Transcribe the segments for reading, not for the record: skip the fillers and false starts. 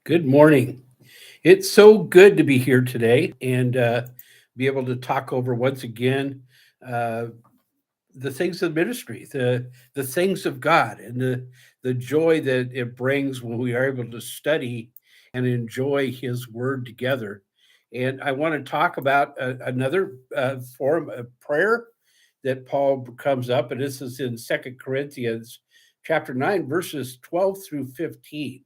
Good morning. It's so good to be here today and be able to talk over once again uh, the things of ministry, the things of God, and the joy that it brings when we are able to study and enjoy His Word together. And I want to talk about another form of prayer that Paul comes up, and this is in Second Corinthians chapter 9, verses 12 through 15.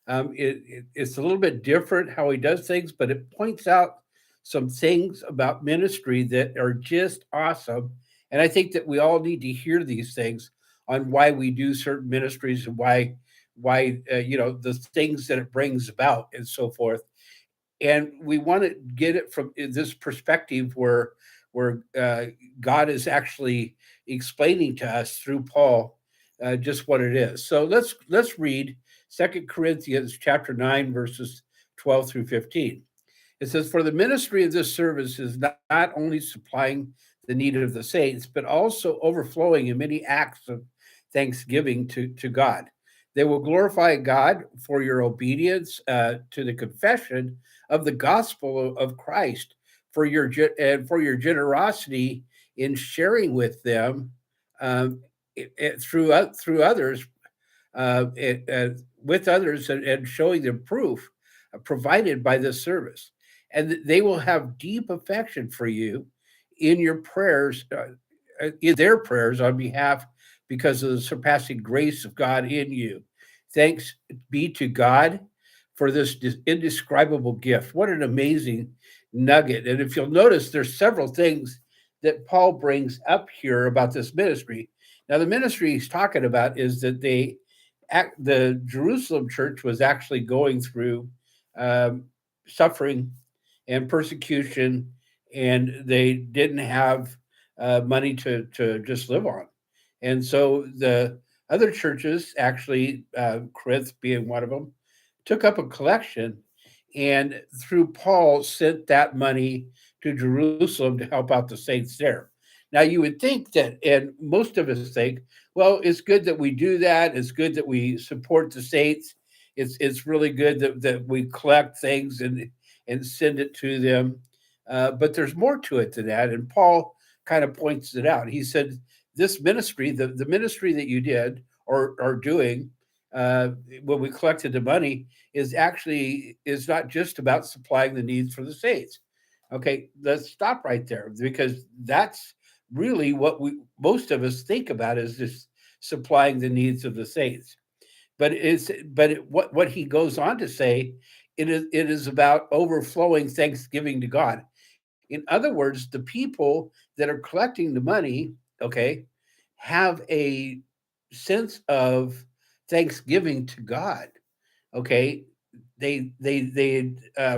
It's a little bit different how he does things, but it points out some things about ministry that are just awesome. And I think that we all need to hear these things on why we do certain ministries and why the things that it brings about and so forth. And we want to get it from this perspective where God is actually explaining to us through Paul just what it is. So let's read Second Corinthians chapter 9 verses 12 through 15. It says, "For the ministry of this service is not only supplying the need of the saints, but also overflowing in many acts of thanksgiving to God. They will glorify God for your obedience to the confession of the gospel of Christ, and for your generosity in sharing with them through others, with others, and showing them proof provided by this service. And they will have deep affection for you in your prayers, in their prayers on behalf because of the surpassing grace of God in you. Thanks be to God for this indescribable gift. What an amazing nugget. And if you'll notice, there's several things that Paul brings up here about this ministry. Now, the ministry he's talking about is that the Jerusalem church was actually going through um, suffering and persecution, and they didn't have money to just live on. And so the other churches, actually, Corinth being one of them, took up a collection and through Paul sent that money to Jerusalem to help out the saints there. Now, you would think that, and most of us think, well, it's good that we do that. It's good that we support the saints. It's really good that we collect things and send it to them. But there's more to it than that. And Paul kind of points it out. He said, this ministry, the ministry that you did or are doing uh, when we collected the money, is not just about supplying the needs for the saints. Okay, let's stop right there because that's really what we most of us think about is just supplying the needs of the saints. What he goes on to say, it is about overflowing thanksgiving to God. In other words, the people that are collecting the money, okay, have a sense of thanksgiving to God. Okay, they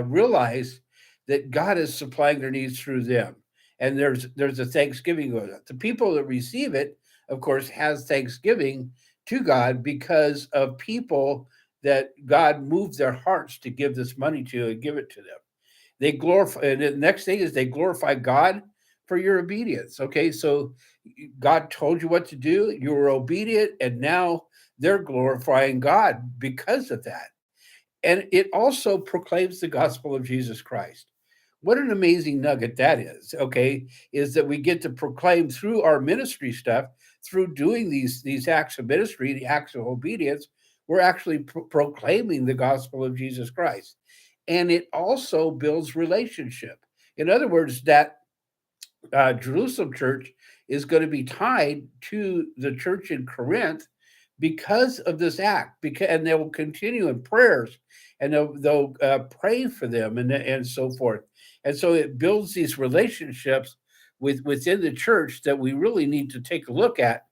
realize that God is supplying their needs through them, and there's a thanksgiving going on. The people that receive it, of course, has thanksgiving to God because of people that God moved their hearts to give this money to and give it to them. They glorify, and the next thing is they glorify God for your obedience. Okay, so God told you what to do, you were obedient, and now they're glorifying God because of that. And it also proclaims the gospel of Jesus Christ. What an amazing nugget that is, okay? Is that we get to proclaim through our ministry stuff, through doing these acts of ministry, the acts of obedience, we're actually proclaiming the gospel of Jesus Christ. And it also builds relationship. In other words, that Jerusalem church is going to be tied to the church in Corinth because of this act. And they will continue in prayers, and they'll pray for them and so forth. And so it builds these relationships within the church that we really need to take a look at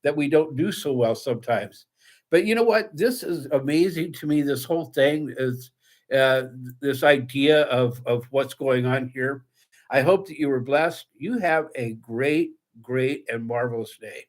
that we don't do so well sometimes. But you know what? This is amazing to me. This whole thing is uh, this idea of what's going on here. I hope that you were blessed. You have a great, great, and marvelous day.